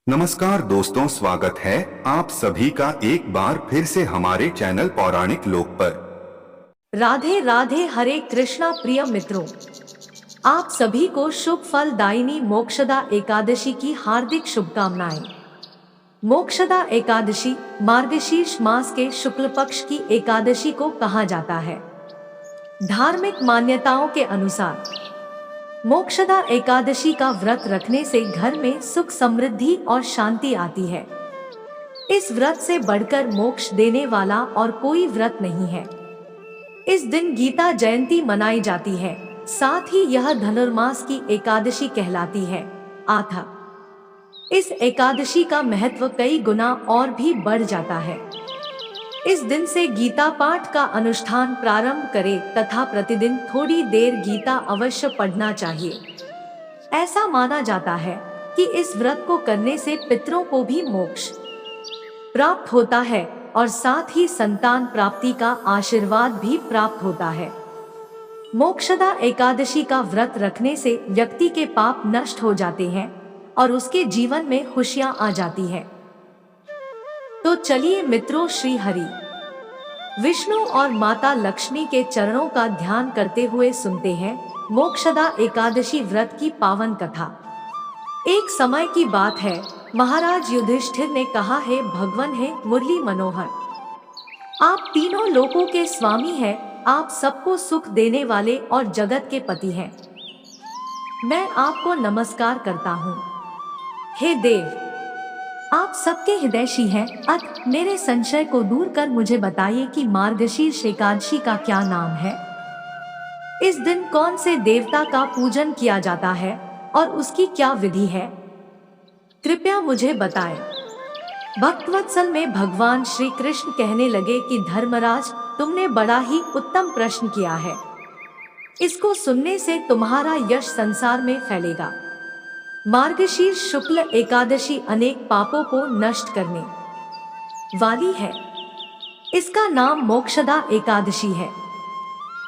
नमस्कार दोस्तों, स्वागत है आप सभी का एक बार फिर से हमारे चैनल पौराणिक लोक पर। राधे राधे। हरे कृष्णा प्रिय मित्रों, आप सभी को शुभ फलदायिनी मोक्षदा एकादशी की हार्दिक शुभकामनाएं। मोक्षदा एकादशी मार्गशीर्ष मास के शुक्ल पक्ष की एकादशी को कहा जाता है। धार्मिक मान्यताओं के अनुसार मोक्षदा एकादशी का व्रत रखने से घर में सुख समृद्धि और शांति आती है। इस व्रत से बढ़कर मोक्ष देने वाला और कोई व्रत नहीं है। इस दिन गीता जयंती मनाई जाती है, साथ ही यह धनुर्मास की एकादशी कहलाती है। इस एकादशी का महत्व कई गुना और भी बढ़ जाता है। इस दिन से गीता पाठ का अनुष्ठान प्रारंभ करें तथा प्रतिदिन थोड़ी देर गीता अवश्य पढ़ना चाहिए। ऐसा माना जाता है कि इस व्रत को करने से पितरों को भी मोक्ष प्राप्त होता है और साथ ही संतान प्राप्ति का आशीर्वाद भी प्राप्त होता है। मोक्षदा एकादशी का व्रत रखने से व्यक्ति के पाप नष्ट हो जाते हैं और उसके जीवन में खुशियां आ जाती है। तो चलिए मित्रों, श्री हरि विष्णु और माता लक्ष्मी के चरणों का ध्यान करते हुए सुनते हैं मोक्षदा एकादशी व्रत की पावन कथा। एक समय की बात है, महाराज युधिष्ठिर ने कहा, है भगवान है मुरली मनोहर, आप तीनों लोकों के स्वामी हैं, आप सबको सुख देने वाले और जगत के पति हैं। मैं आपको नमस्कार करता हूँ। हे देव, आप सबके हिदैषी हैं, अतः मेरे संशय को दूर कर मुझे बताइए कि मार्गशीर्ष एकादशी का क्या नाम है। इस दिन कौन से देवता का पूजन किया जाता है और उसकी क्या विधि है, कृपया मुझे बताएं। भक्तवत्सल में भगवान श्री कृष्ण कहने लगे कि धर्मराज, तुमने बड़ा ही उत्तम प्रश्न किया है। इसको सुनने से तुम्हारा यश संसार में फैलेगा। मार्गशीर्ष शुक्ल एकादशी अनेक पापों को नष्ट करने वाली है। इसका नाम मोक्षदा एकादशी है।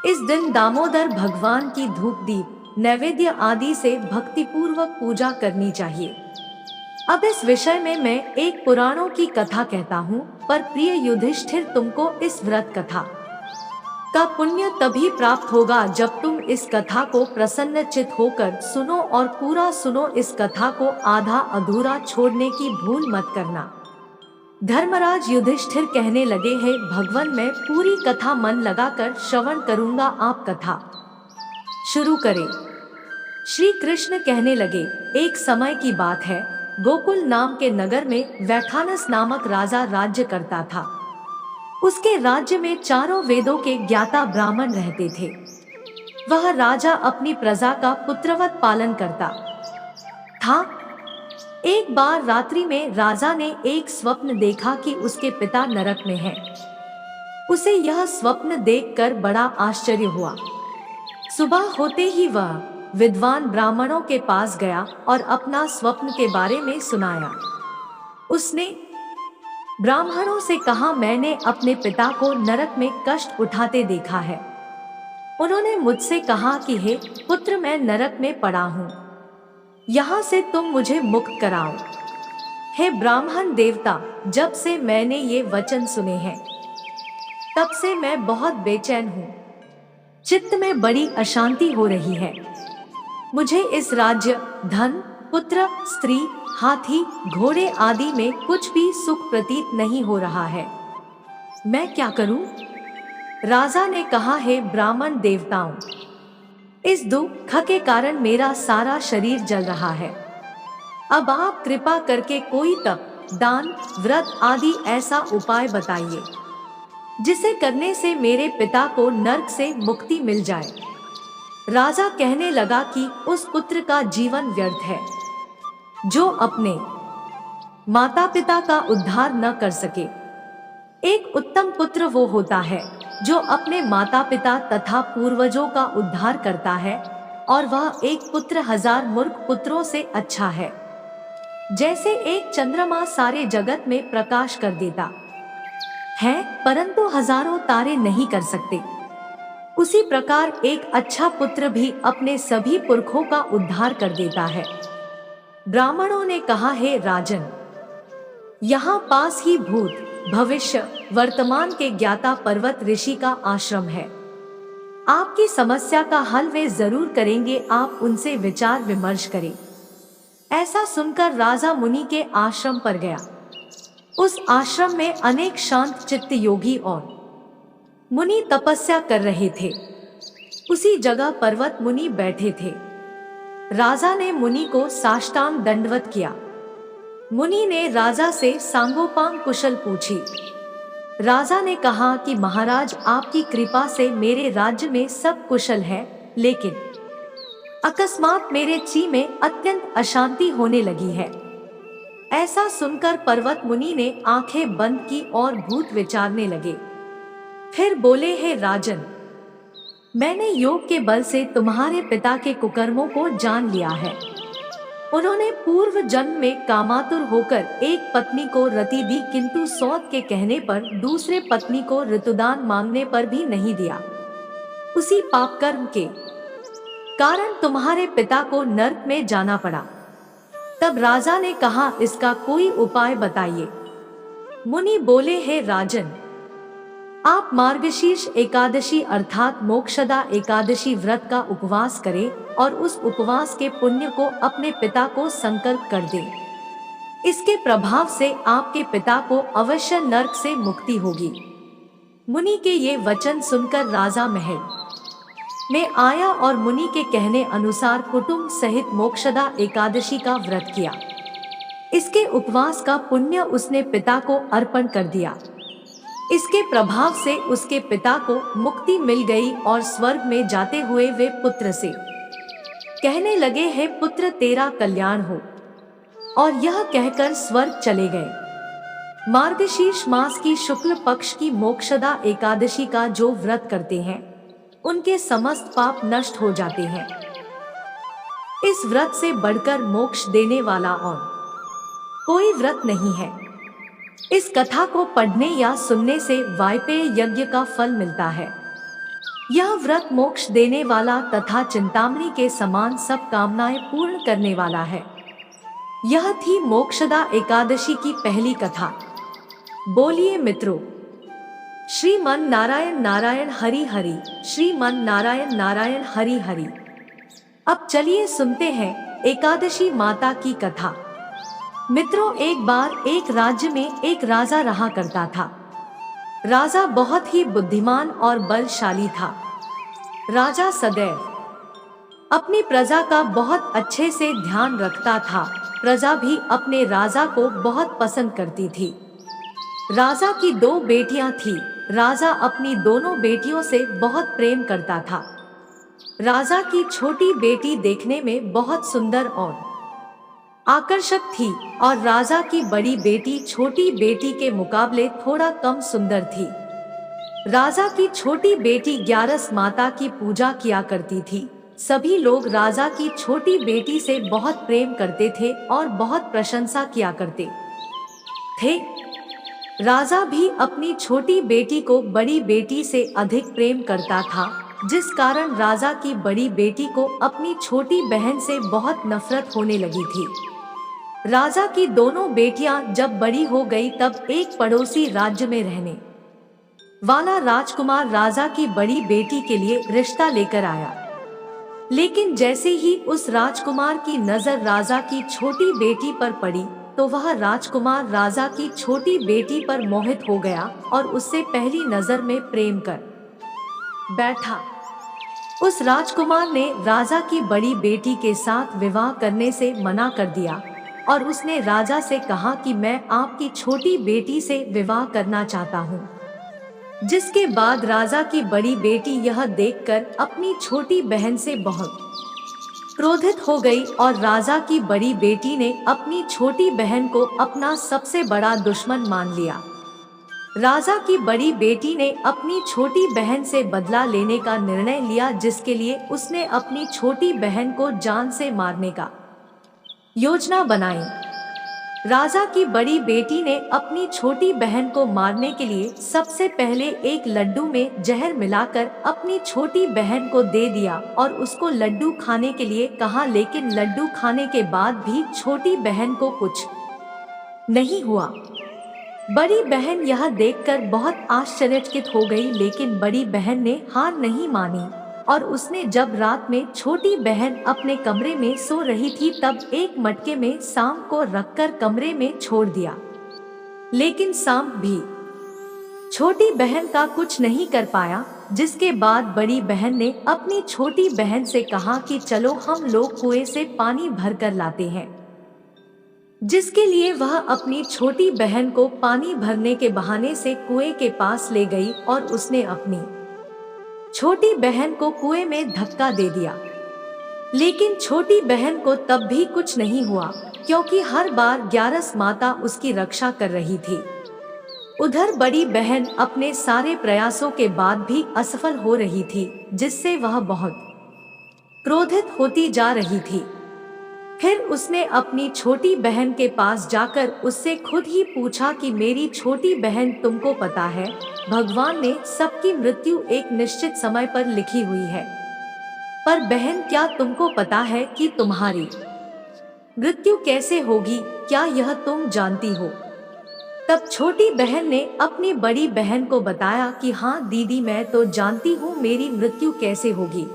इस दिन दामोदर भगवान की धूप दीप नैवेद्य आदि से भक्तिपूर्वक पूजा करनी चाहिए। अब इस विषय में मैं एक पुराणों की कथा कहता हूँ, पर प्रिय युधिष्ठिर, तुमको इस व्रत कथा का पुण्य तभी प्राप्त होगा जब तुम इस कथा को प्रसन्नचित होकर सुनो और पूरा सुनो। इस कथा को आधा अधूरा छोड़ने की भूल मत करना। धर्मराज युधिष्ठिर कहने लगे, हैं भगवान, मैं पूरी कथा मन लगाकर श्रवण करूंगा, आप कथा शुरू करें। श्री कृष्ण कहने लगे, एक समय की बात है, गोकुल नाम के नगर में वैखानस नामक राजा राज्य करता था। उसके राज्य में चारों वेदों के ज्ञाता ब्राह्मण रहते थे। वह राजा अपनी प्रजा का पुत्रवत पालन करता था। एक बार रात्रि में राजा ने एक स्वप्न देखा कि उसके पिता नरक में हैं। उसे यह स्वप्न देखकर बड़ा आश्चर्य हुआ। सुबह होते ही वह विद्वान ब्राह्मणों के पास गया और अपना स्वप्न के बारे में सुनाया। उसने ब्राह्मणों से कहा, मैंने अपने पिता को नरक में कष्ट उठाते देखा है। उन्होंने मुझसे कहा कि हे पुत्र, मैं नरक में पड़ा हूँ, यहाँ से तुम मुझे मुक्त कराओ। हे ब्राह्मण देवता, जब से मैंने ये वचन सुने हैं तब से मैं बहुत बेचैन हूँ। चित्त में बड़ी अशांति हो रही है। मुझे इस राज्य, धन, पुत्र, स्त्री, हाथी, घोड़े आदि में कुछ भी सुख प्रतीत नहीं हो रहा है। मैं क्या करूं? राजा ने कहा, है ब्राह्मण देवताओं, इस दुख के कारण मेरा सारा शरीर जल रहा है। अब आप कृपा करके कोई तप, दान, व्रत आदि ऐसा उपाय बताइए जिसे करने से मेरे पिता को नरक से मुक्ति मिल जाए। राजा कहने लगा कि उस पुत्र का जीवन व्यर्थ है जो अपने माता पिता का उद्धार न कर सके। एक उत्तम पुत्र वो होता है जो अपने माता पिता तथा पूर्वजों का उद्धार करता है, और वह एक पुत्र हजार मूर्ख पुत्रों से अच्छा है। जैसे एक चंद्रमा सारे जगत में प्रकाश कर देता है परंतु हजारों तारे नहीं कर सकते, उसी प्रकार एक अच्छा पुत्र भी अपने सभी पुरखों का उद्धार कर देता है। ब्राह्मणों ने कहा, हे राजन, यहाँ पास ही भूत, भविष्य, वर्तमान के ज्ञाता पर्वत ऋषि का आश्रम है। आपकी समस्या का हल वे जरूर करेंगे, आप उनसे विचार विमर्श करें। ऐसा सुनकर राजा मुनि के आश्रम पर गया। उस आश्रम में अनेक शांत चित्त योगी और मुनि तपस्या कर रहे थे। उसी जगह पर्वत मुनि बैठे थे। राजा ने मुनि को साष्टांग दंडवत किया। मुनि ने राजा से सांगोपांग कुशल पूछी। राजा ने कहा कि महाराज, आपकी कृपा से मेरे राज्य में सब कुशल है, लेकिन अकस्मात मेरे ची में अत्यंत अशांति होने लगी है। ऐसा सुनकर पर्वत मुनि ने आंखें बंद की और भूत विचारने लगे। फिर बोले, हे राजन, मैंने योग के बल से तुम्हारे पिता के कुकर्मों को जान लिया है। उन्होंने पूर्व जन्म में कामातुर होकर एक पत्नी को रति दी, किंतु सौत के कहने पर दूसरे पत्नी को ऋतुदान मांगने पर भी नहीं दिया। उसी पाप कर्म के कारण तुम्हारे पिता को नर्क में जाना पड़ा। तब राजा ने कहा, इसका कोई उपाय बताइए। मुनि बोले, हे राजन, आप मार्गशीर्ष एकादशी अर्थात मोक्षदा एकादशी व्रत का उपवास करें और उस उपवास के पुण्य को अपने पिता को संकल्प कर दें। इसके प्रभाव से आपके पिता को अवश्य नरक से मुक्ति होगी। मुनि के ये वचन सुनकर राजा महल में आया और मुनि के कहने अनुसार कुटुंब सहित मोक्षदा एकादशी का व्रत किया। इसके उपवास का पुण्य उसने पिता को अर्पण कर दिया। इसके प्रभाव से उसके पिता को मुक्ति मिल गई और स्वर्ग में जाते हुए वे पुत्र से कहने लगे, हे पुत्र, तेरा कल्याण हो। और यह कहकर स्वर्ग चले गए। मार्गशीर्ष मास की शुक्ल पक्ष की मोक्षदा एकादशी का जो व्रत करते हैं, उनके समस्त पाप नष्ट हो जाते हैं। इस व्रत से बढ़कर मोक्ष देने वाला और कोई व्रत नहीं है। इस कथा को पढ़ने या सुनने से वायपेय यज्ञ का फल मिलता है। यह व्रत मोक्ष देने वाला तथा चिंतामणि के समान सब कामनाएं पूर्ण करने वाला है। यह थी मोक्षदा एकादशी की पहली कथा। बोलिए मित्रों, श्रीमन नारायण नारायण हरि हरि, श्रीमन नारायण नारायण हरि हरि। अब चलिए सुनते हैं एकादशी माता की कथा। मित्रों, एक बार एक राज्य में एक राजा रहा करता था। राजा बहुत ही बुद्धिमान और बलशाली था। राजा सदैव अपनी प्रजा का बहुत अच्छे से ध्यान रखता था। प्रजा भी अपने राजा को बहुत पसंद करती थी। राजा की 2 बेटियां थीं। राजा अपनी दोनों बेटियों से बहुत प्रेम करता था। राजा की छोटी बेटी देखने में बहुत सुंदर और आकर्षक थी और राजा की बड़ी बेटी छोटी बेटी के मुकाबले थोड़ा कम सुंदर थी। राजा की छोटी बेटी ग्यारस माता की पूजा किया करती थी। सभी लोग राजा की छोटी बेटी से बहुत प्रेम करते थे और बहुत प्रशंसा किया करते थे। राजा भी अपनी छोटी बेटी को बड़ी बेटी से अधिक प्रेम करता था, जिस कारण राजा की बड़ी बेटी को अपनी छोटी बहन से बहुत नफरत होने लगी थी। राजा की दोनों बेटियां जब बड़ी हो गई तब एक पड़ोसी राज्य में रहने वाला राजकुमार राजा की बड़ी बेटी के लिए रिश्ता लेकर आया। लेकिन जैसे ही उस राजकुमार की नजर राजा की छोटी बेटी पर पड़ी तो वह राजकुमार राजा की छोटी बेटी पर मोहित हो गया और उससे पहली नजर में प्रेम कर बैठा। उस राजकुमार ने राजा की बड़ी बेटी के साथ विवाह करने से मना कर दिया और उसने राजा से कहा कि मैं आपकी छोटी बेटी से विवाह करना चाहता हूँ। जिसके बाद राजा की बड़ी बेटी यह देखकर अपनी छोटी बहन से बहुत क्रोधित हो गई और राजा की बड़ी बेटी ने अपनी छोटी बहन को अपना सबसे बड़ा दुश्मन मान लिया। राजा की बड़ी बेटी ने अपनी छोटी बहन से बदला लेने का निर्णय लिया, जिसके लिए उसने अपनी छोटी बहन को जान से मारने का योजना बनाई। राजा की बड़ी बेटी ने अपनी छोटी बहन को मारने के लिए सबसे पहले एक लड्डू में जहर मिलाकर अपनी छोटी बहन को दे दिया और उसको लड्डू खाने के लिए कहा, लेकिन लड्डू खाने के बाद भी छोटी बहन को कुछ नहीं हुआ। बड़ी बहन यह देखकर बहुत आश्चर्यचकित हो गई, लेकिन बड़ी बहन ने हार नहीं मानी और उसने जब रात में छोटी बहन अपने कमरे में सो रही थी तब एक मटके में सांप को रखकर कमरे में छोड़ दिया। लेकिन सांप भी छोटी बहन का कुछ नहीं कर पाया, जिसके बाद बड़ी बहन ने अपनी छोटी बहन से कहा कि चलो हम लोग कुएं से पानी भर कर लाते हैं। जिसके लिए वह अपनी छोटी बहन को पानी भरने के बहाने से कुएं के पास ले गई और उसने अपनी छोटी बहन को कुएं में धक्का दे दिया। लेकिन छोटी बहन को तब भी कुछ नहीं हुआ, क्योंकि हर बार ग्यारस माता उसकी रक्षा कर रही थी। उधर बड़ी बहन अपने सारे प्रयासों के बाद भी असफल हो रही थी, जिससे वह बहुत क्रोधित होती जा रही थी। फिर उसने अपनी छोटी बहन के पास जाकर उससे खुद ही पूछा कि मेरी छोटी बहन, तुमको पता है भगवान ने सबकी मृत्यु एक निश्चित समय पर लिखी हुई है, पर बहन क्या तुमको पता है कि तुम्हारी मृत्यु कैसे होगी? क्या यह तुम जानती हो? तब छोटी बहन ने अपनी बड़ी बहन को बताया कि हाँ दीदी, मैं तो जानती हूँ मेरी मृत्यु कैसे होगी।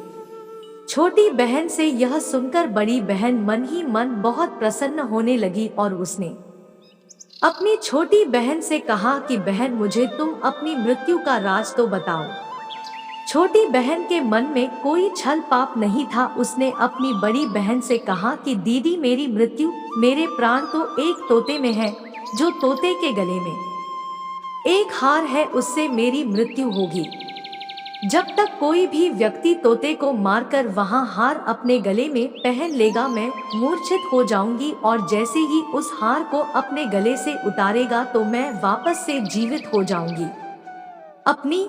छोटी बहन से यह सुनकर बड़ी बहन मन ही मन बहुत प्रसन्न होने लगी और उसने अपनी छोटी बहन से कहा कि बहन, मुझे तुम अपनी मृत्यु का राज तो बताओ। छोटी बहन के मन में कोई छल पाप नहीं था। उसने अपनी बड़ी बहन से कहा कि दीदी, मेरी मृत्यु, मेरे प्राण तो एक तोते में है, जो तोते के गले में एक हार है, उससे मेरी मृत्यु होगी। जब तक कोई भी व्यक्ति तोते को मारकर वहां हार अपने गले में पहन लेगा, मैं मूर्छित हो जाऊंगी और जैसे ही उस हार को अपने गले से उतारेगा तो मैं वापस से जीवित हो जाऊंगी। अपनी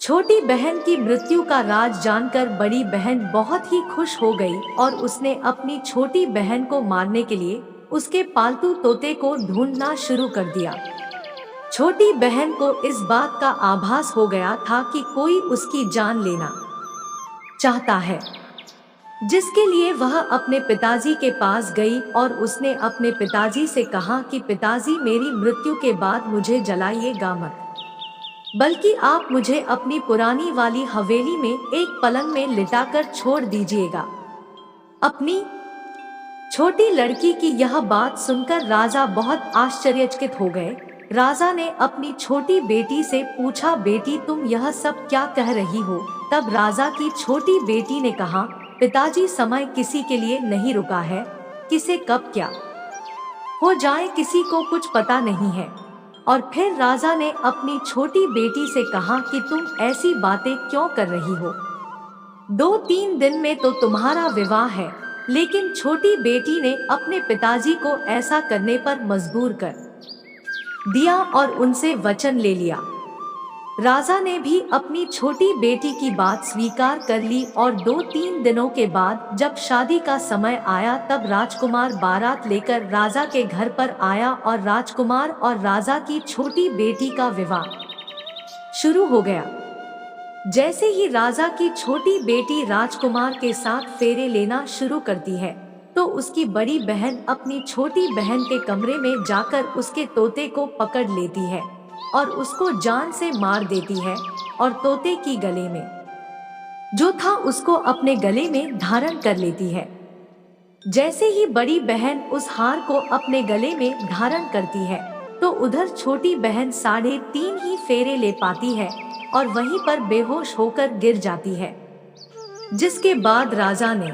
छोटी बहन की मृत्यु का राज जानकर बड़ी बहन बहुत ही खुश हो गई और उसने अपनी छोटी बहन को मारने के लिए उसके पालतू तोते को ढूंढना शुरू कर दिया। छोटी बहन को इस बात का आभास हो गया था कि कोई उसकी जान लेना चाहता है, जिसके लिए वह अपने पिताजी के पास गई और उसने अपने पिताजी से कहा कि पिताजी, मेरी मृत्यु के बाद मुझे जलाइएगा मत, बल्कि आप मुझे अपनी पुरानी वाली हवेली में एक पलंग में लिटाकर छोड़ दीजिएगा। अपनी छोटी लड़की की यह बात सुनकर राजा बहुत आश्चर्यचकित हो गए। राजा ने अपनी छोटी बेटी से पूछा, बेटी तुम यह सब क्या कह रही हो? तब राजा की छोटी बेटी ने कहा, पिताजी, समय किसी के लिए नहीं रुका है, किसे कब क्या हो जाए किसी को कुछ पता नहीं है। और फिर राजा ने अपनी छोटी बेटी से कहा कि तुम ऐसी बातें क्यों कर रही हो? 2-3 दिन में तो तुम्हारा विवाह है। लेकिन छोटी बेटी ने अपने पिताजी को ऐसा करने पर मजबूर कर दिया और उनसे वचन ले लिया। राजा ने भी अपनी छोटी बेटी की बात स्वीकार कर ली और 2-3 दिनों के बाद जब शादी का समय आया तब राजकुमार बारात लेकर राजा के घर पर आया और राजकुमार और राजा की छोटी बेटी का विवाह शुरू हो गया। जैसे ही राजा की छोटी बेटी राजकुमार के साथ फेरे लेना शुरू करती है तो उसकी बड़ी बहन अपनी छोटी बहन के कमरे में जाकर उसके तोते को पकड़ लेती है और उसको जान से मार देती है और तोते की गले में जो था उसको अपने गले में धारण कर लेती है। जैसे ही बड़ी बहन उस हार को अपने गले में धारण करती है तो उधर छोटी बहन 3.5 ही फेरे ले पाती है और वहीं पर बेहोश होकर गिर जाती है। जिसके बाद राजा ने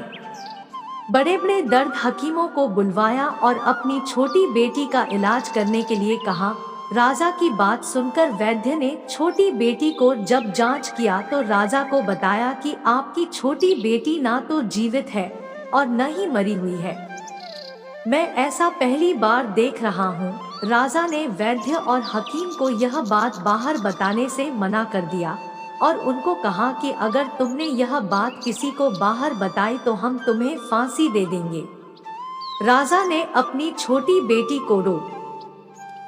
बड़े बड़े दर्द हकीमों को बुलवाया और अपनी छोटी बेटी का इलाज करने के लिए कहा। राजा की बात सुनकर वैद्य ने छोटी बेटी को जब जांच किया तो राजा को बताया कि आपकी छोटी बेटी ना तो जीवित है और न ही मरी हुई है। मैं ऐसा पहली बार देख रहा हूँ। राजा ने वैद्य और हकीम को यह बात बाहर बताने से मना कर दिया और उनको कहा कि अगर तुमने यह बात किसी को बाहर बताई तो हम तुम्हें फांसी दे देंगे। राजा ने अपनी छोटी बेटी को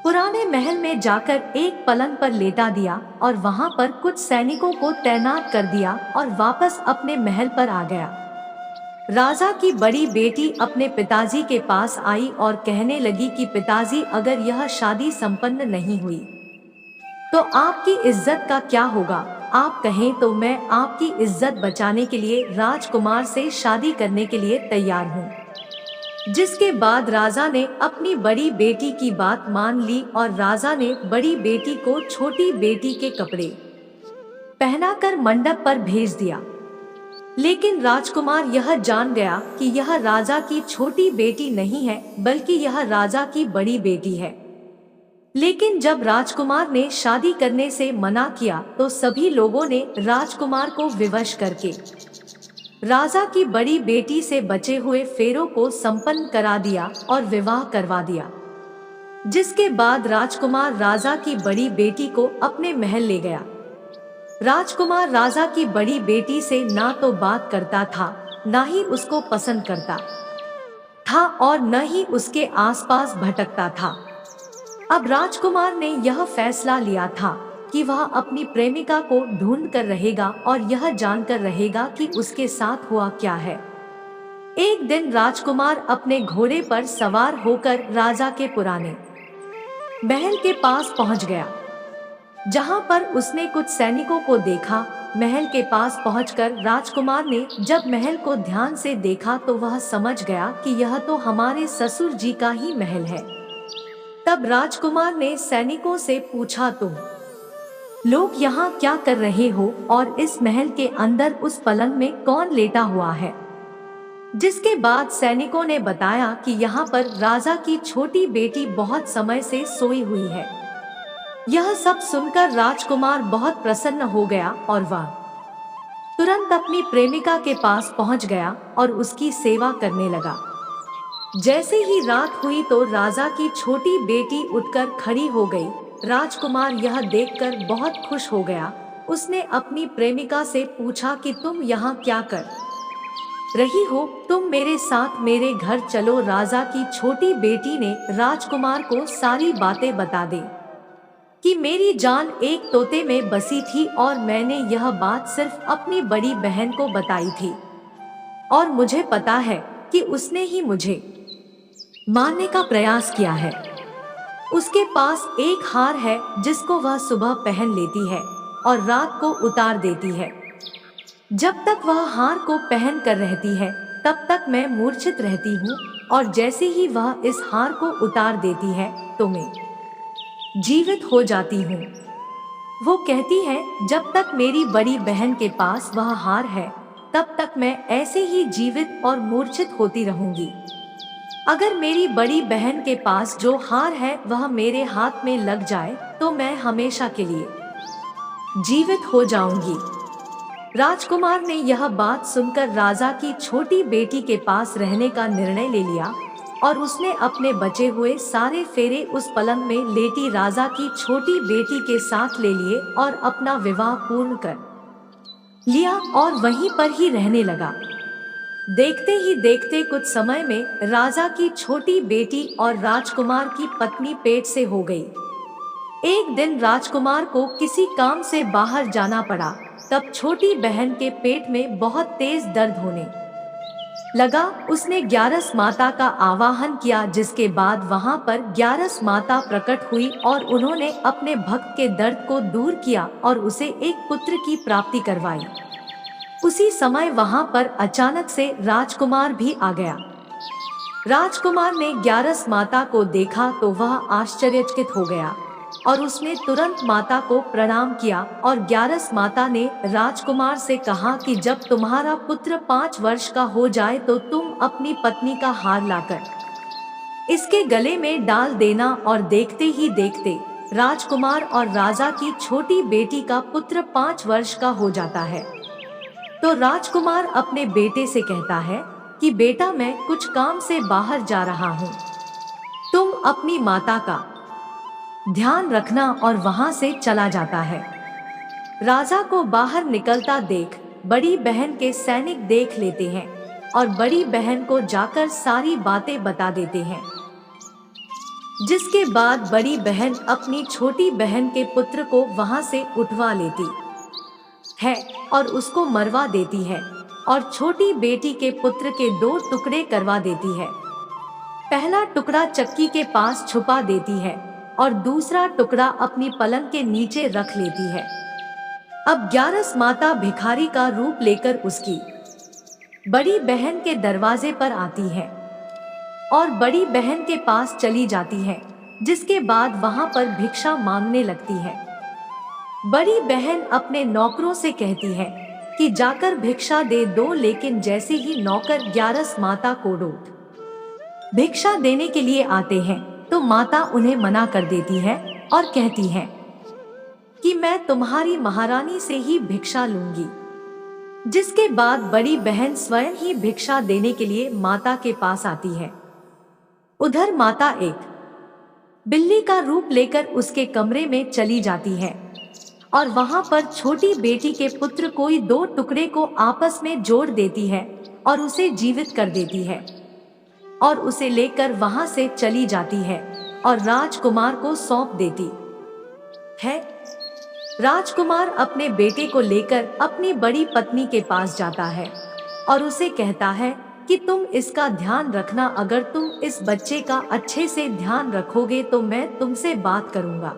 पुराने महल में जाकर एक पलंग पर लेटा दिया और वहां पर कुछ सैनिकों को तैनात कर दिया और वापस अपने महल पर आ गया। राजा की बड़ी बेटी अपने पिताजी के पास आई और कहने लगी कि पिताजी, अगर यह शादी संपन्न नहीं हुई तो आपकी इज्जत का क्या होगा? आप कहें तो मैं आपकी इज्जत बचाने के लिए राजकुमार से शादी करने के लिए तैयार हूँ। जिसके बाद राजा ने अपनी बड़ी बेटी की बात मान ली और राजा ने बड़ी बेटी को छोटी बेटी के कपड़े पहनाकर मंडप पर भेज दिया। लेकिन राजकुमार यह जान गया कि यह राजा की छोटी बेटी नहीं है, बल्कि यह राजा की बड़ी बेटी है। लेकिन जब राजकुमार ने शादी करने से मना किया तो सभी लोगों ने राजकुमार को विवश करके राजा की बड़ी बेटी से बचे हुए फेरों को संपन्न करा दिया और विवाह करवा दिया। जिसके बाद राजकुमार राजा की बड़ी बेटी को अपने महल ले गया। राजकुमार राजा की बड़ी बेटी से ना तो बात करता था, ना ही उसको पसंद करता था और न ही उसके आसपास भटकता था। अब राजकुमार ने यह फैसला लिया था कि वह अपनी प्रेमिका को ढूंढ कर रहेगा और यह जानकर रहेगा कि उसके साथ हुआ क्या है। एक दिन राजकुमार अपने घोड़े पर सवार होकर राजा के पुराने महल के पास पहुंच गया, जहां पर उसने कुछ सैनिकों को देखा। महल के पास पहुंचकर राजकुमार ने जब महल को ध्यान से देखा तो वह समझ गया कि यह तो हमारे ससुर जी का ही महल है। तब राजकुमार ने सैनिकों से पूछा, तुम लोग यहाँ क्या कर रहे हो और इस महल के अंदर उस पलंग में कौन लेटा हुआ है? जिसके बाद सैनिकों ने बताया कि यहाँ पर राजा की छोटी बेटी बहुत समय से सोई हुई है। यह सब सुनकर राजकुमार बहुत प्रसन्न हो गया और वह तुरंत अपनी प्रेमिका के पास पहुँच गया और उसकी सेवा करने लगा। जैसे ही रात हुई तो राजा की छोटी बेटी उठकर खड़ी हो गई। राजकुमार यह देखकर बहुत खुश हो गया। उसने अपनी प्रेमिका से पूछा कि तुम यहाँ क्या कर रही हो? तुम मेरे साथ मेरे घर चलो। राजा की छोटी बेटी ने राजकुमार को सारी बातें बता दी कि मेरी जान एक तोते में बसी थी और मैंने यह बात सिर्फ अपनी बड़ी बहन को बताई थी और मुझे पता है कि उसने ही मुझे मारने का प्रयास किया है। उसके पास एक हार है जिसको वह सुबह पहन लेती है और रात को उतार देती है। जब तक वह हार को पहन कर रहती है तब तक मैं मूर्छित रहती हूँ और जैसे ही वह इस हार को उतार देती है तो मैं जीवित हो जाती हूँ। वो कहती है, जब तक मेरी बड़ी बहन के पास वह हार है तब तक मैं ऐसे ही जीवित और मूर्छित होती रहूंगी। अगर मेरी बड़ी बहन के पास जो हार है वह मेरे हाथ में लग जाए तो मैं हमेशा के लिए जीवित हो जाऊंगी। राजकुमार ने यह बात सुनकर राजा की छोटी बेटी के पास रहने का निर्णय ले लिया और उसने अपने बचे हुए सारे फेरे उस पलंग में लेटी राजा की छोटी बेटी के साथ ले लिए और अपना विवाह पूर्ण कर लिया और वहीं पर ही रहने लगा। देखते ही देखते कुछ समय में राजा की छोटी बेटी और राजकुमार की पत्नी पेट से हो गई। एक दिन राजकुमार को किसी काम से बाहर जाना पड़ा। तब छोटी बहन के पेट में बहुत तेज दर्द होने लगा। उसने ग्यारस माता का आवाहन किया, जिसके बाद वहां पर ग्यारस माता प्रकट हुई और उन्होंने अपने भक्त के दर्द को दूर किया और उसे एक पुत्र की प्राप्ति करवाई। उसी समय वहां पर अचानक से राजकुमार भी आ गया। राजकुमार ने ग्यारस माता को देखा तो वह आश्चर्यचकित हो गया और उसने तुरंत माता को प्रणाम किया और ग्यारस माता ने राजकुमार से कहा कि जब तुम्हारा पुत्र 5 वर्ष का हो जाए तो तुम अपनी पत्नी का हार लाकर इसके गले में डाल देना। और देखते ही देखते राजकुमार और राजा की छोटी बेटी का पुत्र 5 वर्ष का हो जाता है। तो राजकुमार अपने बेटे से कहता है कि बेटा, मैं कुछ काम से बाहर जा रहा हूँ, तुम अपनी माता का ध्यान रखना, और वहां से चला जाता है। राजा को बाहर निकलता देख बड़ी बहन के सैनिक देख लेते हैं और बड़ी बहन को जाकर सारी बातें बता देते हैं। जिसके बाद बड़ी बहन अपनी छोटी बहन के पुत्र को वहां से उठवा लेती है और उसको मरवा देती है और छोटी बेटी के पुत्र के 2 टुकड़े करवा देती है। पहला टुकड़ा चक्की के पास छुपा देती है और दूसरा टुकड़ा अपनी पलंग के नीचे रख लेती है। अब ग्यारस माता भिखारी का रूप लेकर उसकी बड़ी बहन के दरवाजे पर आती है और बड़ी बहन के पास चली जाती है, जिसके बाद वहां पर भिक्षा मांगने लगती है। बड़ी बहन अपने नौकरों से कहती है कि जाकर भिक्षा दे दो, लेकिन जैसे ही नौकर ग्यारस माता को भिक्षा देने के लिए आते हैं तो माता उन्हें मना कर देती है और कहती है कि मैं तुम्हारी महारानी से ही भिक्षा लूंगी। जिसके बाद बड़ी बहन स्वयं ही भिक्षा देने के लिए माता के पास आती है। उधर माता एक बिल्ली का रूप लेकर उसके कमरे में चली जाती है और वहां पर छोटी बेटी के पुत्र कोई 2 टुकड़े को आपस में जोड़ देती है और उसे जीवित कर देती है और उसे लेकर वहां से चली जाती है और राजकुमार को सौंप देती है। राजकुमार अपने बेटे को लेकर अपनी बड़ी पत्नी के पास जाता है और उसे कहता है कि तुम इसका ध्यान रखना, अगर तुम इस बच्चे का अच्छे से ध्यान रखोगे तो मैं तुमसे बात करूंगा।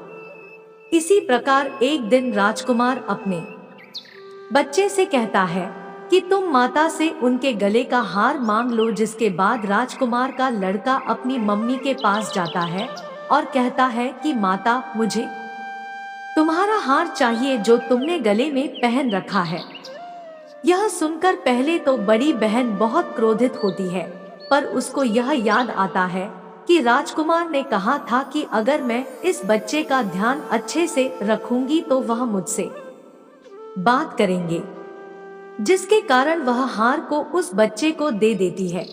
इसी प्रकार एक दिन राजकुमार अपने बच्चे से कहता है कि तुम माता से उनके गले का हार मांग लो। जिसके बाद राजकुमार का लड़का अपनी मम्मी के पास जाता है और कहता है कि माता, मुझे तुम्हारा हार चाहिए जो तुमने गले में पहन रखा है। यह सुनकर पहले तो बड़ी बहन बहुत क्रोधित होती है, पर उसको यह याद आता है कि राजकुमार ने कहा था कि अगर मैं इस बच्चे का ध्यान अच्छे से रखूंगी तो वह मुझसे बात करेंगे, जिसके कारण वह हार को उस बच्चे को दे देती है।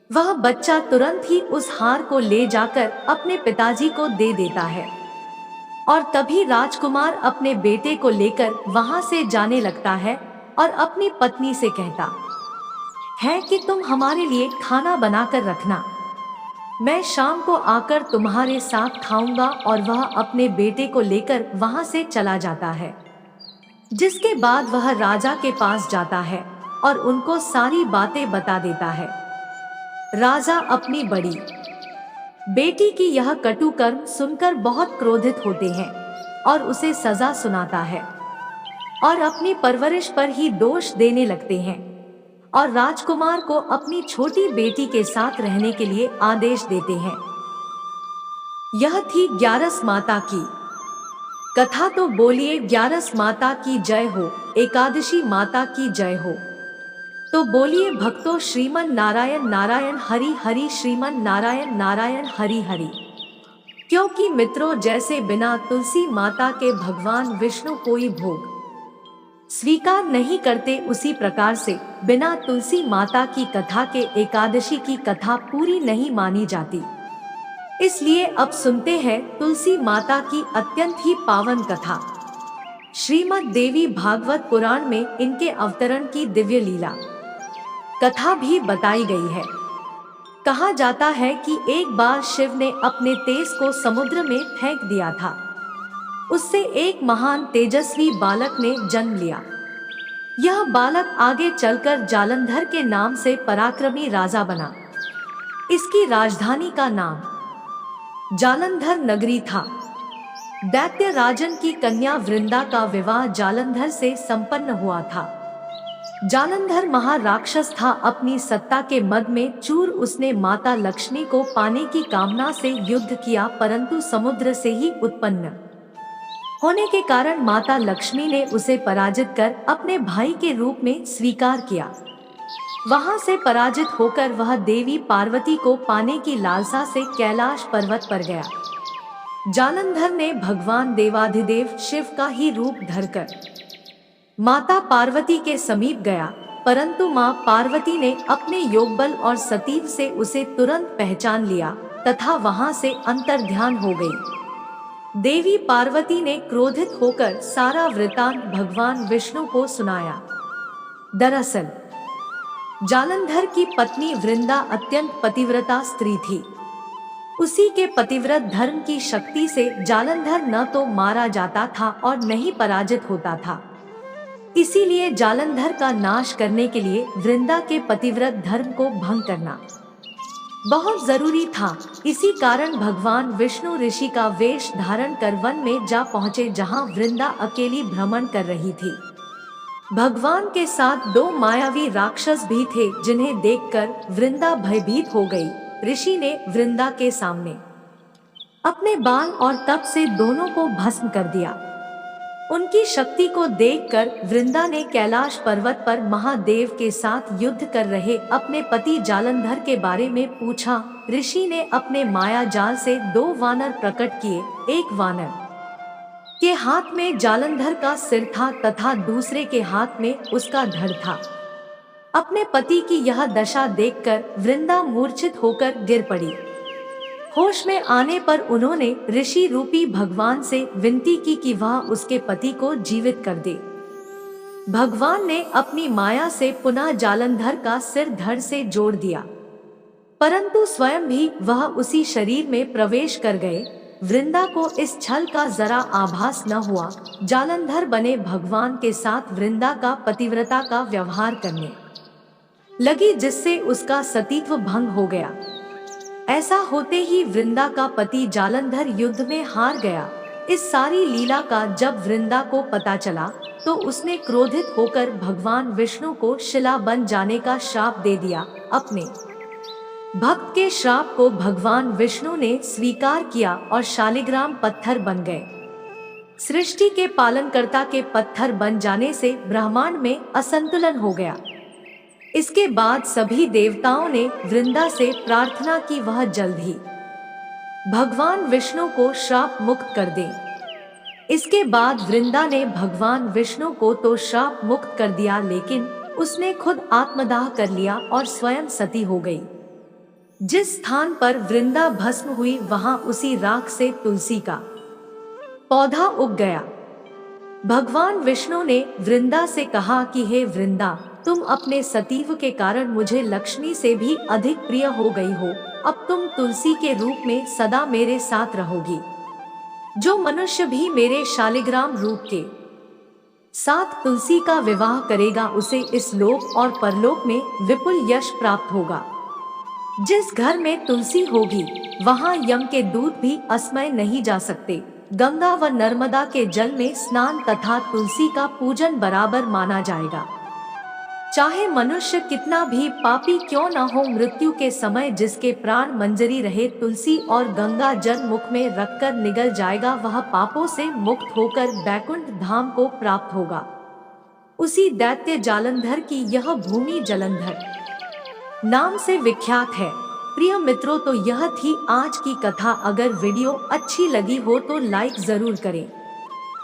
वह बच्चा तुरंत ही उस हार को ले जाकर अपने पिताजी को दे देता है और तभी राजकुमार अपने बेटे को लेकर वहां से जाने लगता है और अपनी पत्नी से कहता है कि तुम हमारे लिए खाना बनाकर रखना, मैं शाम को आकर तुम्हारे साथ खाऊंगा। और वह अपने बेटे को लेकर वहां से चला जाता है। जिसके बाद वह राजा के पास जाता है और उनको सारी बातें बता देता है। राजा अपनी बड़ी बेटी की यह कटु कर्म सुनकर बहुत क्रोधित होते हैं और उसे सजा सुनाता है और अपनी परवरिश पर ही दोष देने लगते हैं और राजकुमार को अपनी छोटी बेटी के साथ रहने के लिए आदेश देते हैं। यह थी ग्यारस माता की कथा। तो बोलिए ग्यारस माता की जय हो, एकादशी माता की जय हो। तो बोलिए भक्तों, श्रीमन नारायण नारायण हरि हरि, श्रीमन नारायण नारायण हरि हरि। क्योंकि मित्रों, जैसे बिना तुलसी माता के भगवान विष्णु कोई भोग स्वीकार नहीं करते, उसी प्रकार से बिना तुलसी माता की कथा के एकादशी की कथा पूरी नहीं मानी जाती। इसलिए अब सुनते हैं तुलसी माता की अत्यंत ही पावन कथा। श्रीमद् देवी भागवत पुराण में इनके अवतरण की दिव्य लीला कथा भी बताई गई है। कहा जाता है कि एक बार शिव ने अपने तेज को समुद्र में फेंक दिया था। उससे एक महान तेजस्वी बालक ने जन्म लिया। यह बालक आगे चलकर जालंधर के नाम से पराक्रमी राजा बना। इसकी राजधानी का नाम जालंधर नगरी था। दैत्य राजन की कन्या वृंदा का विवाह जालंधर से संपन्न हुआ था। जालंधर महाराक्षस था। अपनी सत्ता के मद में चूर उसने माता लक्ष्मी को पाने की कामना से युद्ध किया, परंतु समुद्र से ही उत्पन्न होने के कारण माता लक्ष्मी ने उसे पराजित कर अपने भाई के रूप में स्वीकार किया। वहां से पराजित होकर वह देवी पार्वती को पाने की लालसा से कैलाश पर्वत पर गया। जालंधर ने भगवान देवाधिदेव शिव का ही रूप धरकर माता पार्वती के समीप गया, परंतु मां पार्वती ने अपने योगबल और सतीव से उसे तुरंत पहचान लिया तथा वहां से अंतर्ध्यान हो गई। देवी पार्वती ने क्रोधित होकर सारा वृतांत भगवान विष्णु को सुनाया। दरअसल जालंधर की पत्नी वृंदा अत्यंत पतिव्रता स्त्री थी। उसी के पतिव्रत धर्म की शक्ति से जालंधर न तो मारा जाता था और न ही पराजित होता था। इसीलिए जालंधर का नाश करने के लिए वृंदा के पतिव्रत धर्म को भंग करना बहुत जरूरी था। इसी कारण भगवान विष्णु ऋषि का वेश धारण कर वन में जा पहुँचे, जहाँ वृंदा अकेली भ्रमण कर रही थी। भगवान के साथ 2 मायावी राक्षस भी थे, जिन्हें देखकर वृंदा भयभीत हो गई। ऋषि ने वृंदा के सामने अपने बाण और तप से दोनों को भस्म कर दिया। उनकी शक्ति को देखकर वृंदा ने कैलाश पर्वत पर महादेव के साथ युद्ध कर रहे अपने पति जालंधर के बारे में पूछा। ऋषि ने अपने माया जाल से 2 वानर प्रकट किए। एक वानर के हाथ में जालंधर का सिर था तथा दूसरे के हाथ में उसका धड़ था। अपने पति की यह दशा देखकर वृंदा मूर्छित होकर गिर पड़ी। होश में आने पर उन्होंने ऋषि रूपी भगवान से विनती की कि वह उसके पति को जीवित कर दे। भगवान ने अपनी माया से पुनः जालंधर का सिर धड़ से जोड़ दिया, परंतु स्वयं भी वह उसी शरीर में प्रवेश कर गए। वृंदा को इस छल का जरा आभास न हुआ। जालंधर बने भगवान के साथ वृंदा का पतिव्रता का व्यवहार करने लगी, जिससे उसका सतीत्व भंग हो गया। ऐसा होते ही वृंदा का पति जालंधर युद्ध में हार गया। इस सारी लीला का जब वृंदा को पता चला तो उसने क्रोधित होकर भगवान विष्णु को शिला बन जाने का श्राप दे दिया। अपने भक्त के श्राप को भगवान विष्णु ने स्वीकार किया और शालिग्राम पत्थर बन गए। सृष्टि के पालनकर्ता के पत्थर बन जाने से ब्रह्मांड में असंतुलन हो गया। इसके बाद सभी देवताओं ने वृंदा से प्रार्थना की वह जल्द ही भगवान विष्णु को श्राप मुक्त कर दे। इसके बाद वृंदा ने भगवान विष्णु को तो श्राप मुक्त कर दिया, लेकिन उसने खुद आत्मदाह कर लिया और स्वयं सती हो गई। जिस स्थान पर वृंदा भस्म हुई वहां उसी राख से तुलसी का पौधा उग गया। भगवान विष्णु ने वृंदा से कहा कि हे वृंदा, तुम अपने सतीत्व के कारण मुझे लक्ष्मी से भी अधिक प्रिय हो गई हो। अब तुम तुलसी के रूप में सदा मेरे साथ रहोगी। जो मनुष्य भी मेरे शालिग्राम रूप के साथ तुलसी का विवाह करेगा उसे इस लोक और परलोक में विपुल यश प्राप्त होगा। जिस घर में तुलसी होगी वहां यम के दूत भी असमय नहीं जा सकते। गंगा व नर्मदा के जल में स्नान तथा तुलसी का पूजन बराबर माना जाएगा। चाहे मनुष्य कितना भी पापी क्यों न हो, मृत्यु के समय जिसके प्राण मंजरी रहे तुलसी और गंगा जल मुख में रखकर निगल जाएगा, वह पापों से मुक्त होकर बैकुंठ धाम को प्राप्त होगा। उसी दैत्य जालंधर की यह भूमि जलंधर नाम से विख्यात है। प्रिय मित्रों, तो यह थी आज की कथा। अगर वीडियो अच्छी लगी हो तो लाइक जरूर करें।